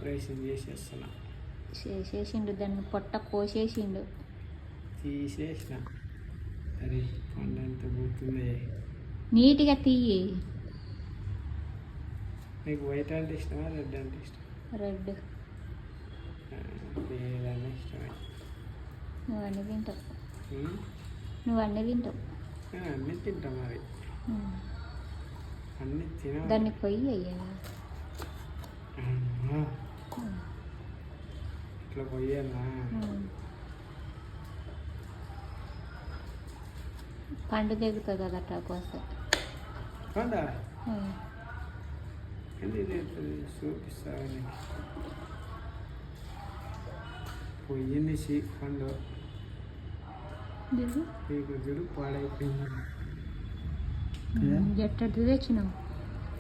Operation చేసేస్తున్నా. చేసేసిండు, దాన్ని పొట్ట కోసేసిండు. తీసేసిన. అరే పండు ఎంత పోతుంది. నీట్గా తీయి. నీకు వైట్ అంటే ఇష్టమా రెడ్ అంటే ఇష్టం? రెడ్. ఏదన్నా ఇష్టమే. నువ్వు అన్నీ తింటావు. ఉమ్? నువ్వు అన్నీ తింటావు. అన్నీ తింటా మరి. అన్నీ తిన. దాన్ని పొయ్యి అయ్యా. ఇట్లా పొయ్యాలా? పండు తెగుతుంది కదా అట్లా కోస్తే. పండా ఎందుకు చూపిస్తావని పొయ్యింది పండు నీకు చూడు పాడైపోయింది. ఎట్టది తెచ్చినావు?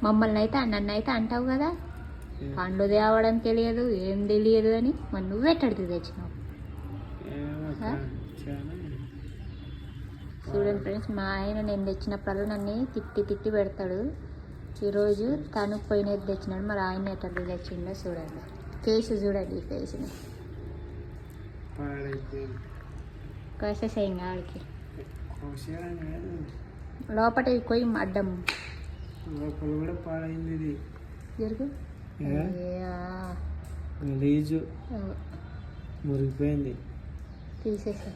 మమ్మల్ని అయితే నన్ను అయితే అంటావు కదా పండు తేవడం తెలియదు ఏం తెలియదు అని. మరి నువ్వెట్టడిది తెచ్చినావు? చూడండి ఫ్రెండ్స్, మా ఆయన నేను తెచ్చినప్పుడు నన్ను తిట్టి తిట్టి పెడతాడు. ఈరోజు తను పోయినది తెచ్చినాడు, మరి ఆయన ఎట్టది తెచ్చిండో చూడండి. ఫేస్ చూడండి, ఈ ఫేస్ని కోసేసేయంగా ఆడికి. లోపల కొయ్యి అడ్డం లోపల కూడా పాడైంది. ఇది జరుగు. గలీజు మురిగిపోయింది. తీసేసా.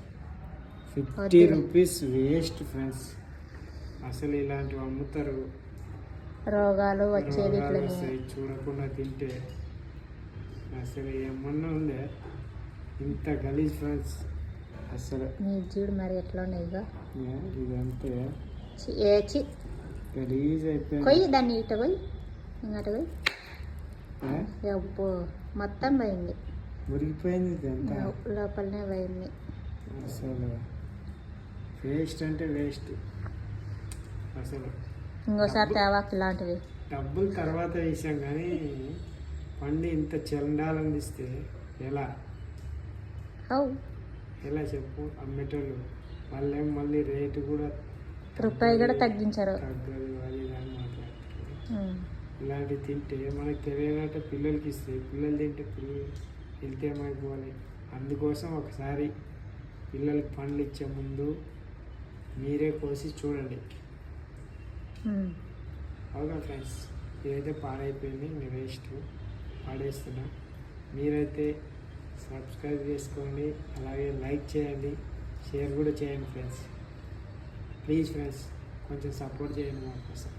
50 రూపీస్ వేస్ట్ ఫ్రెండ్స్. అసలు ఇలాంటివి అమ్ముతారు. రోగాలు వచ్చేది చూడకుండా తింటే అసలు ఏమన్నా ఉందే ఇంత గలీజ్ ఫ్రెండ్స్. అసలు మీరు చూడు మరి ఎట్లా ఉన్నాయి ఇదంతే గలీజ్ అయిపోయింది. కొయ్యి దాన్ని ఇట పోయి ఇంకట పోయి. అబ్బో మొత్తం పోయింది, మురిగిపోయింది. ఇదంతా లోపలనే పోయింది. అసలు వేస్ట్ అంటే వేస్ట్. అసలు ఇంకోసారి తేవాకి ఇలాంటివి. డబ్బులు తర్వాత వేసాం కానీ పండు ఇంత చెండాలందిస్తే ఎలా ఎలా చెప్పు? అమ్మేటోళ్ళు మళ్ళీ రేటు కూడా రూపాయి కూడా తగ్గించారు. తగ్గదు అది అని మాట్లాడుతారు. ఇలాంటివి తింటే మనకు తెలియనట్టు పిల్లలకి ఇస్తే పిల్లలు తింటే వెళ్తే ఏమైపోవాలి. అందుకోసం ఒకసారి పిల్లలకి పండ్లు ఇచ్చే ముందు మీరే కోసి చూడండి. అవునా ఫ్రెండ్స్, ఇదైతే పాడైపోయింది. మీ వేస్ట్ పాడేస్తున్నా. మీరైతే సబ్స్క్రైబ్ చేసుకోండి, అలాగే లైక్ చేయండి, షేర్ కూడా చేయండి ఫ్రెండ్స్. ప్లీజ్ ఫ్రెండ్స్ కొంచెం సపోర్ట్ చేయండి మా కోసం.